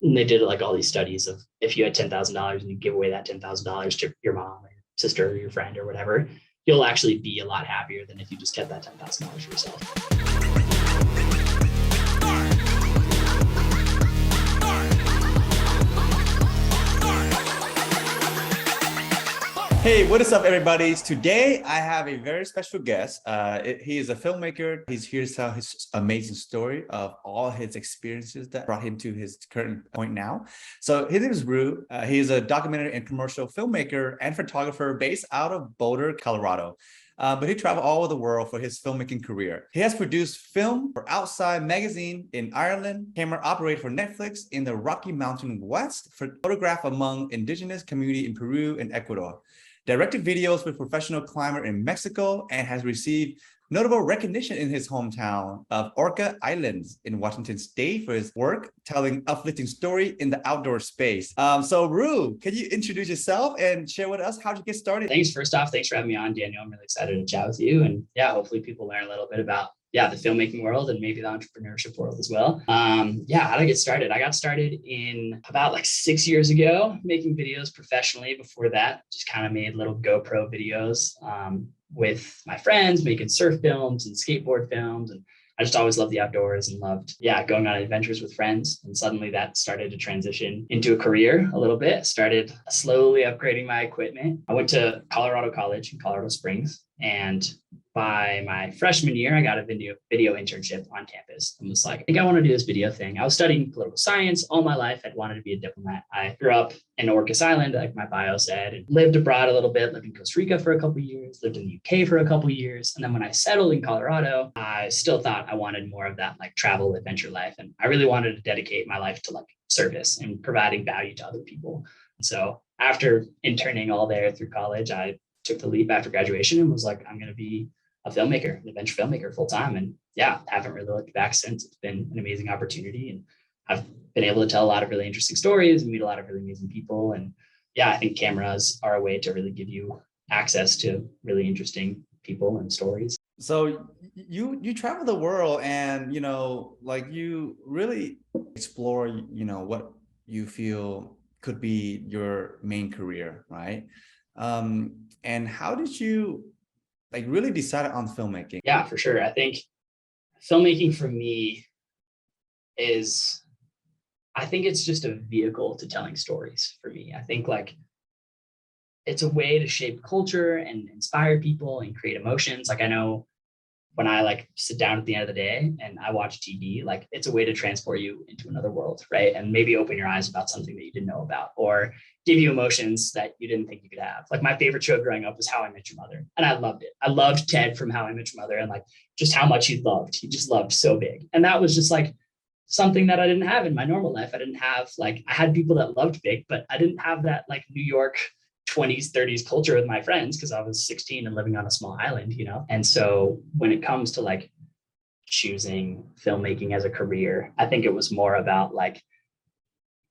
And they did like all these studies of if you had $10,000 and you give away that $10,000 to your mom or your sister or your friend or whatever, you'll actually be a lot happier than if you just kept that $10,000 for yourself. Hey, what is up, everybody? Today, I have a very special guest. He is a filmmaker. He's here to tell his amazing story of all his experiences that brought him to his current point now. So his name is Roo. He is a documentary and commercial filmmaker and photographer based out of Boulder, Colorado. But he traveled all over the world for his filmmaking career. He has produced film for Outside Magazine in Ireland, camera operator for Netflix in the Rocky Mountain West, photographed among indigenous community in Peru and Ecuador, directed videos with professional climber in Mexico, and has received notable recognition in his hometown of Orca Islands in Washington State for his work telling uplifting story in the outdoor space. So Roo, can you introduce yourself and share with us how you get started? Thanks. First off, thanks for having me on, Daniel. I'm really excited to chat with you. And yeah, hopefully people learn a little bit about the filmmaking world and maybe the entrepreneurship world as well. How did I get started? I got started in about like 6 years ago, making videos professionally. Before that, just kind of made little GoPro videos with my friends, making surf films and skateboard films. And I just always loved the outdoors and loved, going on adventures with friends. And suddenly that started to transition into a career a little bit. Started slowly upgrading my equipment. I went to Colorado College in Colorado Springs, and by my freshman year, I got a video internship on campus and was like, I think I want to do this video thing. I was studying political science all my life. I'd wanted to be a diplomat. I grew up in Orcas Island, like my bio said, and lived abroad a little bit, lived in Costa Rica for a couple of years, lived in the UK for a couple of years. And then when I settled in Colorado, I still thought I wanted more of that like travel adventure life. And I really wanted to dedicate my life to like service and providing value to other people. And so after interning all there through college, I took the leap after graduation and was like, I'm going to be a filmmaker, an adventure filmmaker full time. And haven't really looked back since. It's been an amazing opportunity. And I've been able to tell a lot of really interesting stories and meet a lot of really amazing people. And I think cameras are a way to really give you access to really interesting people and stories. So you travel the world and, you really explore, what you feel could be your main career, right? And how did you really decide on filmmaking? Yeah, for sure. I think filmmaking for me it's just a vehicle to telling stories for me. I think like it's a way to shape culture and inspire people and create emotions. Like I know when I like sit down at the end of the day and I watch TV, like it's a way to transport you into another world, right? And maybe open your eyes about something that you didn't know about, or give you emotions that you didn't think you could have. Like my favorite show growing up was How I Met Your Mother, and I loved it. I loved Ted from How I Met Your Mother, and like just how much he loved. He just loved so big, and that was just like something that I didn't have in my normal life. I didn't have I had people that loved big, but I didn't have that like New York 20s, 30s culture with my friends because I was 16 and living on a small island, And so when it comes to like choosing filmmaking as a career, I think it was more about like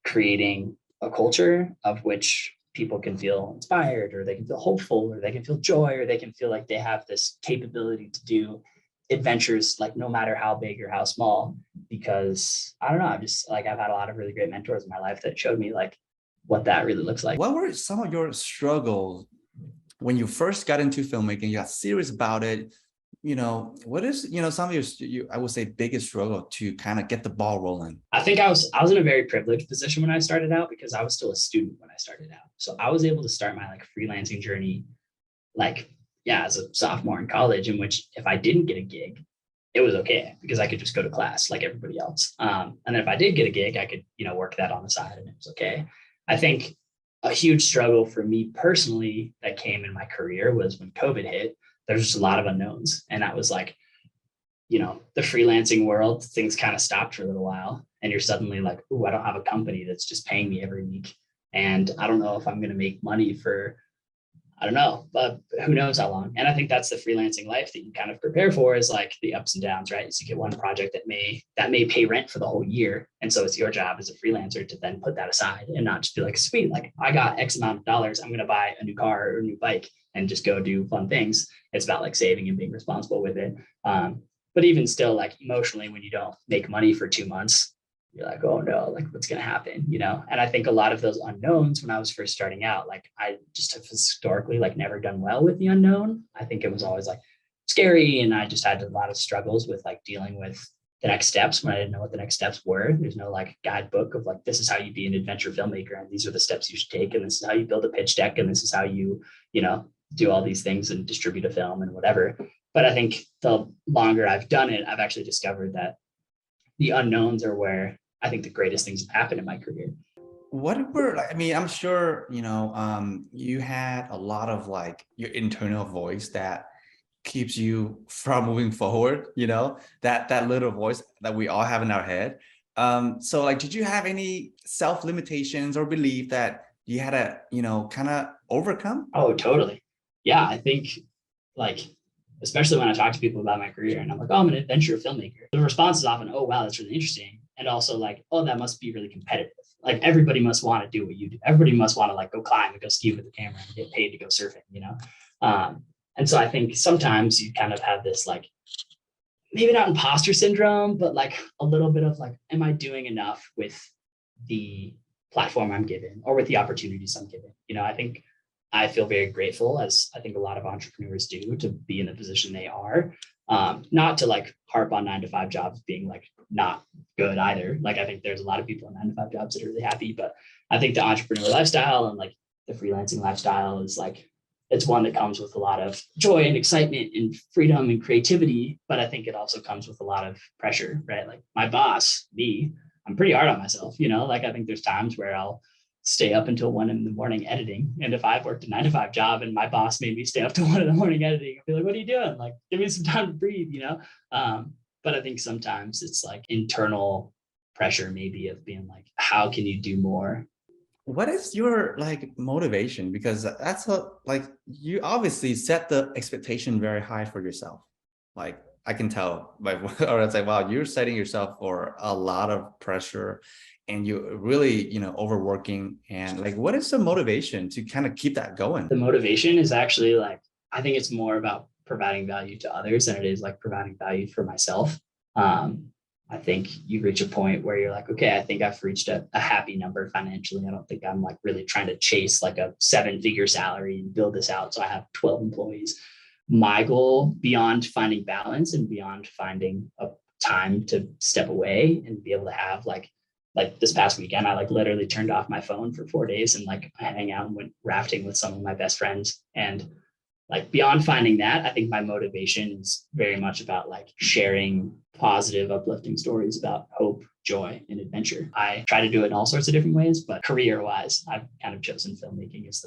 creating a culture of which people can feel inspired, or they can feel hopeful, or they can feel joy, or they can feel like they have this capability to do adventures, like no matter how big or how small. Because I don't know, I've had a lot of really great mentors in my life that showed me like what that really looks like. What were some of your struggles when you first got into filmmaking? You got serious about it. What is, some of your, I would say, biggest struggle to kind of get the ball rolling? I think I was in a very privileged position when I started out because I was still a student when I started out. So I was able to start my like freelancing journey, as a sophomore in college, in which if I didn't get a gig, it was okay because I could just go to class like everybody else. And then if I did get a gig, I could, work that on the side and it was okay. I think a huge struggle for me personally that came in my career was when COVID hit. There's just a lot of unknowns. And that was like, the freelancing world, things kind of stopped for a little while. And you're suddenly like, oh, I don't have a company that's just paying me every week. And I don't know if I'm going to make money for, I don't know, but who knows how long. And I think that's the freelancing life that you kind of prepare for, is like the ups and downs, right? So you get one project that may pay rent for the whole year. And so it's your job as a freelancer to then put that aside and not just be like, sweet, like I got X amount of dollars, I'm going to buy a new car or a new bike and just go do fun things. It's about like saving and being responsible with it. But even still, like emotionally, when you don't make money for 2 months, you're like, oh no, like what's going to happen, you know? And I think a lot of those unknowns when I was first starting out, like I just have historically like never done well with the unknown. I think it was always like scary. And I just had a lot of struggles with like dealing with the next steps when I didn't know what the next steps were. There's no like guidebook of like, this is how you be an adventure filmmaker. And these are the steps you should take. And this is how you build a pitch deck. And this is how you know, do all these things and distribute a film and whatever. But I think the longer I've done it, I've actually discovered that the unknowns are where I think the greatest things have happened in my career. What were like, I mean, I'm sure, you had a lot of like your internal voice that keeps you from moving forward, that little voice that we all have in our head. So like, did you have any self limitations or belief that you had to, kind of overcome? Oh, totally. Yeah, I think like, especially when I talk to people about my career and I'm like, oh, I'm an adventure filmmaker. The response is often, oh, wow, that's really interesting. And also like, oh, that must be really competitive. Like everybody must want to do what you do. Everybody must want to like go climb and go ski with the camera and get paid to go surfing, And so I think sometimes you kind of have this like, maybe not imposter syndrome, but like a little bit of like, am I doing enough with the platform I'm given or with the opportunities I'm given? I think I feel very grateful, as I think a lot of entrepreneurs do, to be in the position they are. Not to like harp on 9-to-5 jobs being like not good either. Like I think there's a lot of people in 9-to-5 jobs that are really happy, but I think the entrepreneur lifestyle and like the freelancing lifestyle is like, it's one that comes with a lot of joy and excitement and freedom and creativity. But I think it also comes with a lot of pressure, right? Like my boss, me, I'm pretty hard on myself, like I think there's times where I'll stay up until 1 a.m. editing. And if I've worked a 9-to-5 job and my boss made me stay up till 1 a.m. editing, I'd be like, what are you doing? Like, give me some time to breathe, But I think sometimes it's like internal pressure, maybe of being like, how can you do more? What is your like motivation? Because that's like you obviously set the expectation very high for yourself. Like I can tell or I'd say, wow, you're setting yourself for a lot of pressure and you really, overworking. And like, what is the motivation to kind of keep that going? The motivation is actually like, I think it's more about providing value to others than it is like providing value for myself. I think you reach a point where you're like, okay, I think I've reached a happy number financially. I don't think I'm like really trying to chase like a 7-figure salary and build this out. So I have 12 employees. My goal beyond finding balance and beyond finding a time to step away and be able to have like this past weekend, I like literally turned off my phone for 4 days and like I hang out and went rafting with some of my best friends. And like beyond finding that, I think my motivation is very much about like sharing positive, uplifting stories about hope, joy, and adventure. I try to do it in all sorts of different ways, but career-wise, I've kind of chosen filmmaking as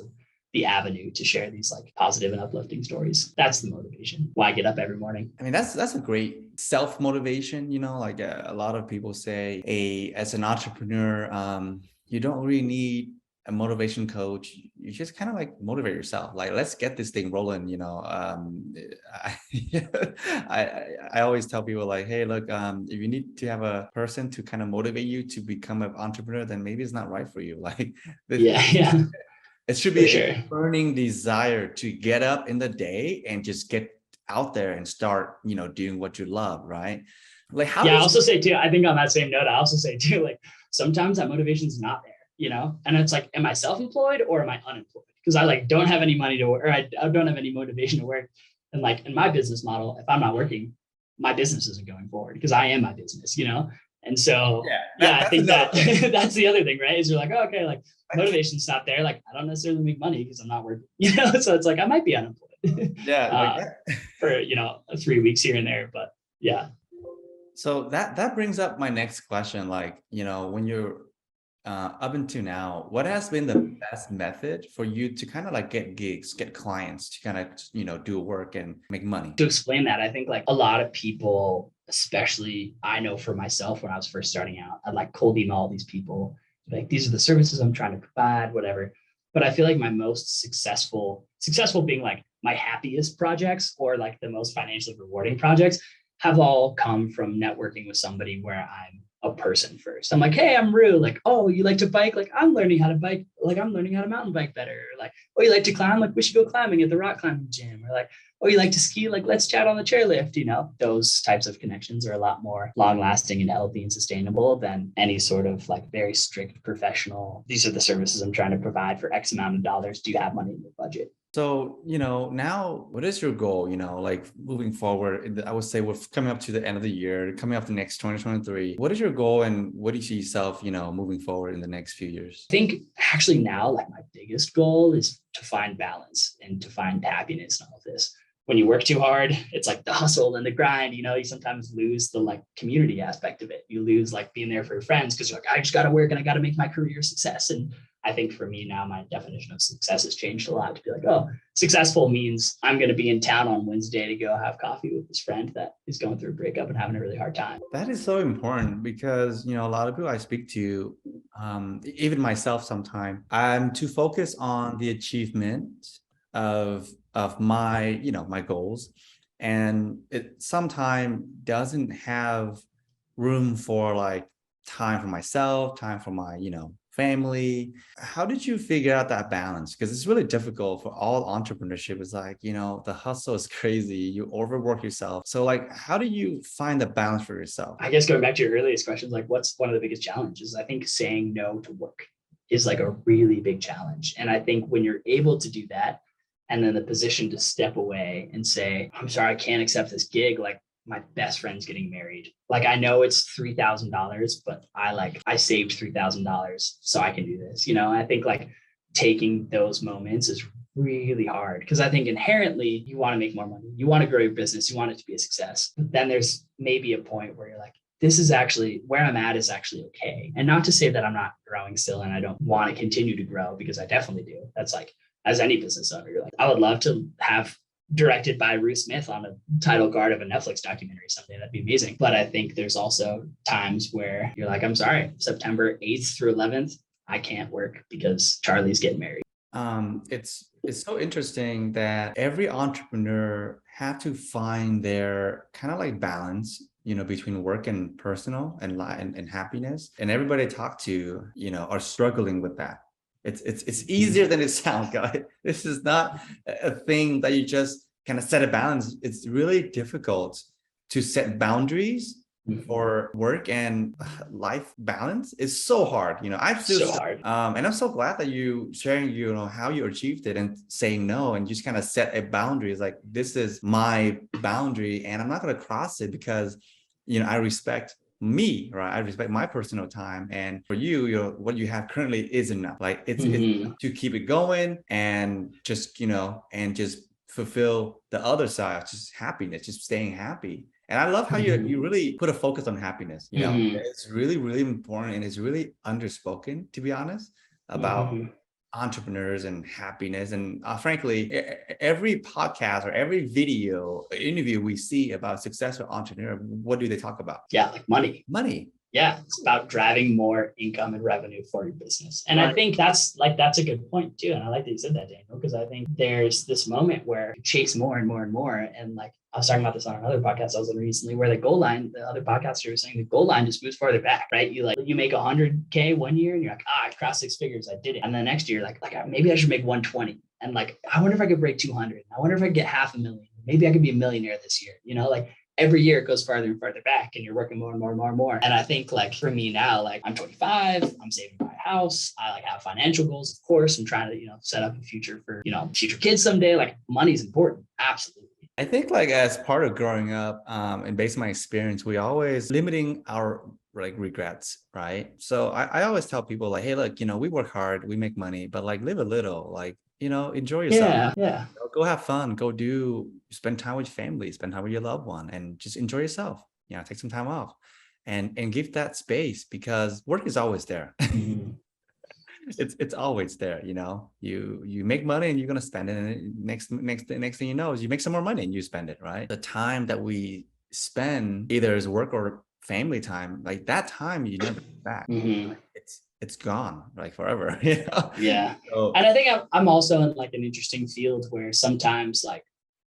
the avenue to share these like positive and uplifting stories. That's the motivation. Why get up every morning? I mean, that's a great self-motivation, like a lot of people say, as an entrepreneur, you don't really need a motivation coach. You just kind of like motivate yourself. Like, let's get this thing rolling. I always tell people like, hey, look, if you need to have a person to kind of motivate you to become an entrepreneur, then maybe it's not right for you. Like, yeah. It should be a burning desire to get up in the day and just get out there and start, doing what you love, right? Like how? Yeah, I also say too, I think on that same note, I also say too, like sometimes that motivation is not there. And it's like, am I self-employed or am I unemployed? Because I like don't have any money to work, or I don't have any motivation to work. And like in my business model, if I'm not working, my business isn't going forward because I am my business, And so, I think that that's the other thing, right? Is you're like, oh, okay, like motivation's not there. Like I don't necessarily make money because I'm not working, So it's like, I might be unemployed. For, 3 weeks here and there, but yeah. So that brings up my next question. Like, when you're up until now, what has been the best method for you to kind of like get gigs, get clients to kind of, do work and make money? To explain that, I think like a lot of people, especially I know for myself when I was first starting out, I'd like cold email all these people, like, these are the services I'm trying to provide, whatever. But I feel like my most successful being like my happiest projects or like the most financially rewarding projects have all come from networking with somebody where I'm a person first. I'm like, hey, I'm Roo. Like, oh, you like to bike? Like, I'm learning how to bike. Like, I'm learning how to mountain bike better. Or like, oh, you like to climb? Like, we should go climbing at the rock climbing gym. Or like, oh, you like to ski? Like, let's chat on the chairlift. You know, those types of connections are a lot more long lasting and healthy and sustainable than any sort of like very strict professional. These are the services I'm trying to provide for X amount of dollars. Do you have money in your budget? So, now what is your goal, like moving forward? I would say we're coming up to the end of the year, coming up the next 2023. What is your goal and what do you see yourself, moving forward in the next few years? I think actually now, like my biggest goal is to find balance and to find happiness in all of this. When you work too hard, it's like the hustle and the grind, you sometimes lose the like community aspect of it. You lose like being there for your friends because you're like, I just got to work and I got to make my career a success. And I think for me now, my definition of success has changed a lot to be like, oh, successful means I'm going to be in town on Wednesday to go have coffee with this friend that is going through a breakup and having a really hard time. That is so important because, a lot of people I speak to, even myself sometimes, I'm too focused on the achievement of my, my goals. And it sometimes doesn't have room for like time for myself, time for my, family. How did you figure out that balance? Because it's really difficult for all entrepreneurship. It's like, the hustle is crazy. You overwork yourself. So like, how do you find the balance for yourself? I guess going back to your earliest questions, like what's one of the biggest challenges? I think saying no to work is like a really big challenge. And I think when you're able to do that, and then the position to step away and say, I'm sorry, I can't accept this gig. Like my best friend's getting married. Like I know it's $3,000, but I saved $3,000 so I can do this. I think like taking those moments is really hard because I think inherently you want to make more money. You want to grow your business. You want it to be a success. But then there's maybe a point where you're like, this is actually where I'm at is actually okay. And not to say that I'm not growing still and I don't want to continue to grow because I definitely do. That's like, as any business owner, you're like, I would love to have directed by Roo Smith on a title card of a Netflix documentary someday. That'd be amazing. But I think there's also times where you're like, I'm sorry, September 8th through 11th, I can't work because Charlie's getting married. It's so interesting that every entrepreneur have to find their kind of like balance, between work and personal and happiness. And everybody I talk to, are struggling with that. It's easier than it sounds, guys. This is not a thing that you just kind of set a balance. It's really difficult to set boundaries for work and life balance. It's so hard. I feel so hard. And I'm so glad that you sharing, how you achieved it and saying no and just kind of set a boundary. It's like, this is my boundary and I'm not going to cross it because, I respect me, right? I respect my personal time. And for you, what you have currently is enough. Like it's to keep it going and just, and just fulfill the other side, just happiness, just staying happy. And I love how you really put a focus on happiness. It's really, really important and it's really underspoken, to be honest, about entrepreneurs and happiness. And frankly, every podcast or every video interview we see about successful entrepreneur, what do they talk about? Yeah, like money. Yeah, it's about driving more income and revenue for your business. And I think that's a good point too. And I like that you said that, Daniel, because I think there's this moment where you chase more and more and more. And like I was talking about this on another podcast I was on recently, where the goal line, the other podcaster was saying the goal line just moves farther back, right? You make 100K one year and you're like, I crossed 6 figures, I did it. And the next year, like maybe I should make 120. And like, I wonder if I could break 200. I wonder if I could get 500,000. Maybe I could be a millionaire this year. Like every year it goes farther and farther back and you're working more and more and more and more. And I think like for me now, like I'm 25, I'm saving my house. I like have financial goals, of course. I'm trying to, set up a future for, future kids someday. Like money's important. Absolutely. I think like as part of growing up and based on my experience, we always limiting our like regrets, right? So I always tell people like, hey, look, we work hard, we make money, but like live a little, like, enjoy yourself. Yeah. Go have fun, spend time with family, spend time with your loved one and just enjoy yourself, take some time off and give that space because work is always there. It's always there, you make money and you're going to spend it. And next thing you know is you make some more money and you spend it, right? The time that we spend either as work or family time, like that time you never get back. It's gone like forever. Yeah. So, and I think I'm also in like an interesting field where sometimes like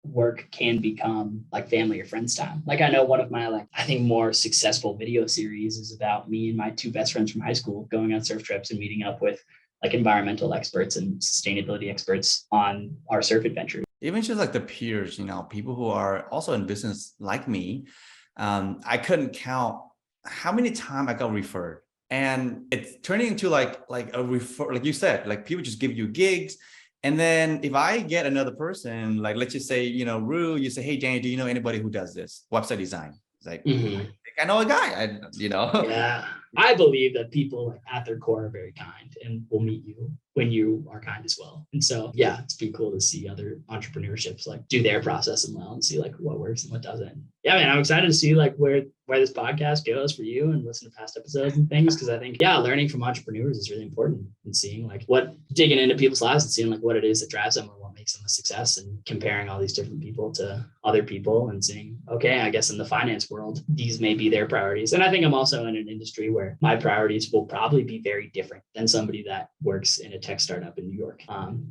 work can become like family or friends time. Like I know one of my I think more successful video series is about me and my two best friends from high school going on surf trips and meeting up with like environmental experts and sustainability experts on our surf adventures. Even just like the peers, people who are also in business like me, I couldn't count how many times I got referred. And it's turning into like a refer, like you said, like people just give you gigs. And then if I get another person, like let's just say, Roo, you say, hey, Jane, do you know anybody who does this website design? It's like, I know a guy, Yeah. I believe that people at their core are very kind and will meet you when you are kind as well. And so, yeah, it's been cool to see other entrepreneurships like do their process and well and see like what works and what doesn't. Yeah, man, I'm excited to see like where this podcast goes for you and listen to past episodes and things. Cause I think, yeah, learning from entrepreneurs is really important and seeing like digging into people's lives and seeing like what it is that drives them or what makes them a success and comparing all these different people to other people and seeing, okay, I guess in the finance world, these may be their priorities. And I think I'm also in an industry where my priorities will probably be very different than somebody that works in a tech startup in New York.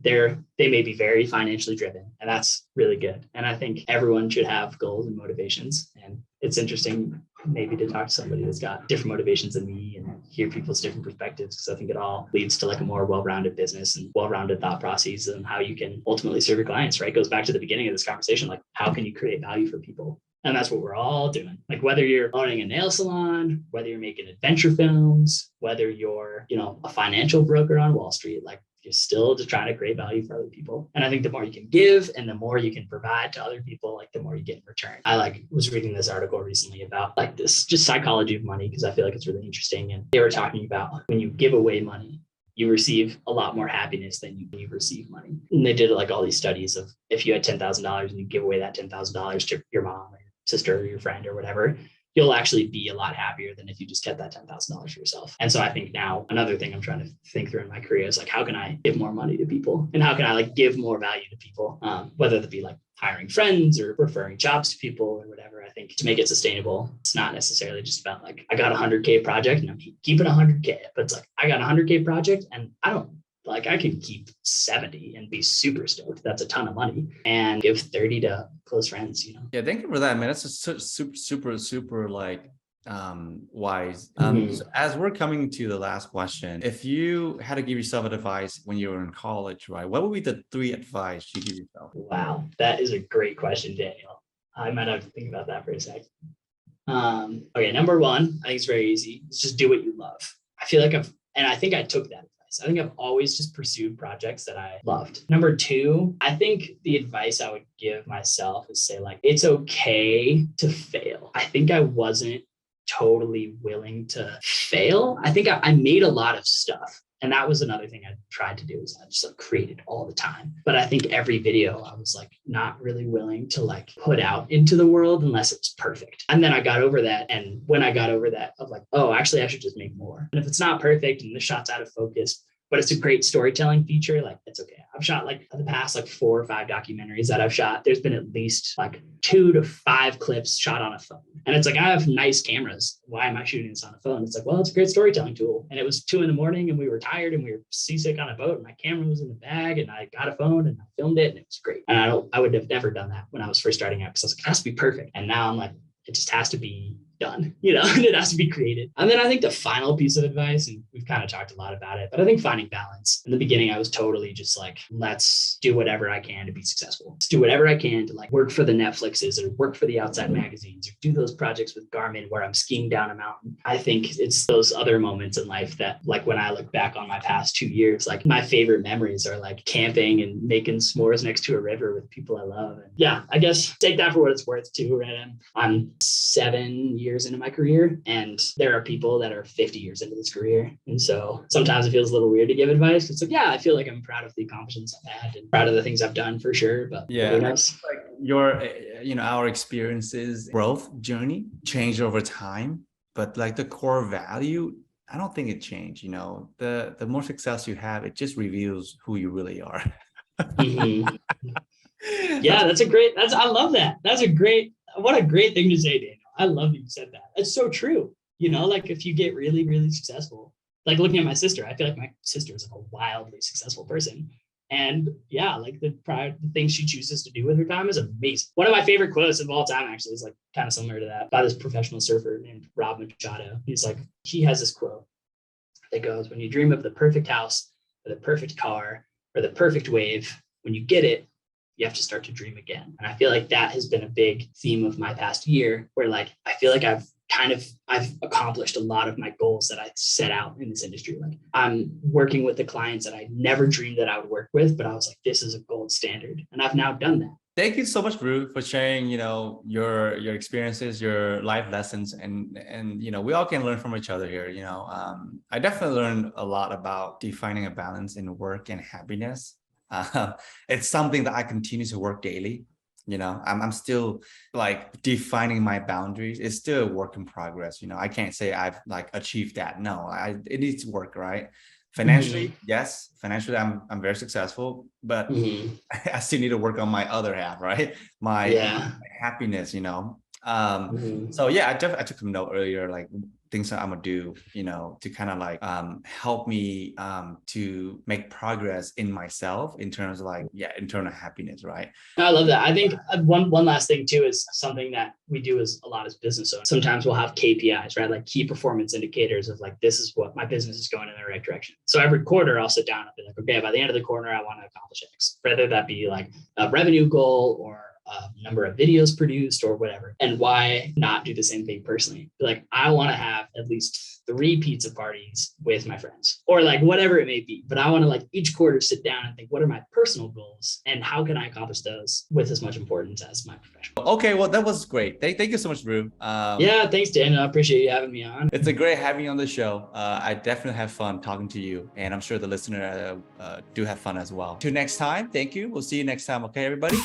They may be very financially driven, and that's really good. And I think everyone should have goals and motivations. And it's interesting maybe to talk to somebody that's got different motivations than me and hear people's different perspectives, because I think it all leads to like a more well-rounded business and well-rounded thought processes and how you can ultimately serve your clients, right? It goes back to the beginning of this conversation, like how can you create value for people? And that's what we're all doing. Like whether you're owning a nail salon, whether you're making adventure films, whether you're, a financial broker on Wall Street, like you're still just trying to create value for other people. And I think the more you can give and the more you can provide to other people, like the more you get in return. I was reading this article recently about like this just psychology of money, because I feel like it's really interesting. And they were talking about when you give away money, you receive a lot more happiness than you receive money. And they did like all these studies of if you had $10,000 and you give away that $10,000 to your mom or your sister or your friend or whatever, you'll actually be a lot happier than if you just kept that $10,000 for yourself. And so I think now another thing I'm trying to think through in my career is like, how can I give more money to people? And how can I like give more value to people? Whether it be like hiring friends or referring jobs to people or whatever. I think to make it sustainable, it's not necessarily just about like, I got a 100K project and I'm keeping 100K, but it's like, I got a 100K project and I can keep 70 and be super stoked. That's a ton of money, and give 30 to close friends, Yeah, thank you for that, man. That's a super like wise. So as we're coming to the last question, if you had to give yourself advice when you were in college, right, what would be the 3 advice you give yourself? Wow, that is a great question, Daniel. I might have to think about that for a sec. Okay, number 1, I think it's very easy. It's just do what you love. I feel like I think I took that. I think I've always just pursued projects that I loved. Number 2, I think the advice I would give myself is say like, it's okay to fail. I think I wasn't totally willing to fail. I think I made a lot of stuff. And that was another thing I tried to do is I just like created all the time. But I think every video I was like not really willing to like put out into the world unless it was perfect. And then I got over that. And when I got over that of like, oh, actually I should just make more. And if it's not perfect and the shot's out of focus, but it's a great storytelling feature, like it's okay. I've shot like the past like 4 or 5 documentaries that I've shot. There's been at least like 2 to 5 clips shot on a phone. And it's like, I have nice cameras. Why am I shooting this on a phone? It's like, well, it's a great storytelling tool. And it was 2 a.m. and we were tired and we were seasick on a boat and my camera was in the bag and I got a phone and I filmed it and it was great. And I would have never done that when I was first starting out because I was like, it has to be perfect. And now I'm like, it just has to be done, and it has to be created. And then I think the final piece of advice, and we've kind of talked a lot about it, but I think finding balance. In the beginning, I was totally just like, let's do whatever I can to be successful. Let's do whatever I can to like work for the Netflixes or work for the outside magazines or do those projects with Garmin where I'm skiing down a mountain. I think it's those other moments in life that like when I look back on my past 2 years, like my favorite memories are like camping and making s'mores next to a river with people I love. And yeah, I guess take that for what it's worth too, right? I'm 7 years into my career and there are people that are 50 years into this career. And so sometimes it feels a little weird to give advice. It's like, yeah, I feel like I'm proud of the accomplishments I've had and proud of the things I've done for sure. But yeah, like your, our experiences, growth journey changed over time, but like the core value, I don't think it changed. The more success you have, it just reveals who you really are. Mm-hmm. Yeah, I love that. What a great thing to say, Daniel. I love that you said that. It's so true. Like if you get really, really successful, like looking at my sister, I feel like my sister is like a wildly successful person. And yeah, like the things she chooses to do with her time is amazing. One of my favorite quotes of all time actually is like kind of similar to that by this professional surfer named Rob Machado. He has this quote that goes, when you dream of the perfect house or the perfect car or the perfect wave, when you get it, you have to start to dream again. And I feel like that has been a big theme of my past year, where like I feel like I've accomplished a lot of my goals that I set out in this industry. Like I'm working with the clients that I never dreamed that I would work with, but I was like, this is a gold standard. And I've now done that. Thank you so much, Roo, for sharing, your experiences, your life lessons, and we all can learn from each other here. I definitely learned a lot about defining a balance in work and happiness. It's something that I continue to work daily. I'm still like defining my boundaries. It's still a work in progress. I can't say I've like achieved that. No, it needs to work, right? Financially, yes. Financially, I'm very successful, but I still need to work on my other half, right? My happiness, So yeah, I took some note earlier, like things that I'm gonna do, to kind of like help me to make progress in myself in terms of like internal happiness, right? I love that. I think one last thing too is something that we do is a lot as business owners. Sometimes we'll have KPIs, right? Like key performance indicators of like, this is what my business is going in the right direction. So every quarter I'll sit down and be like, okay, by the end of the quarter, I want to accomplish X, whether that be like a revenue goal or number of videos produced or whatever. And why not do the same thing personally? Like, I want to have at least 3 pizza parties with my friends or like whatever it may be. But I want to like each quarter sit down and think, what are my personal goals and how can I accomplish those with as much importance as my professional? Okay, well, that was great. Thank you so much, Roo. Yeah, thanks, Daniel. I appreciate you having me on. It's a great having you on the show. I definitely have fun talking to you, and I'm sure the listener do have fun as well. Till next time, thank you. We'll see you next time. Okay, everybody?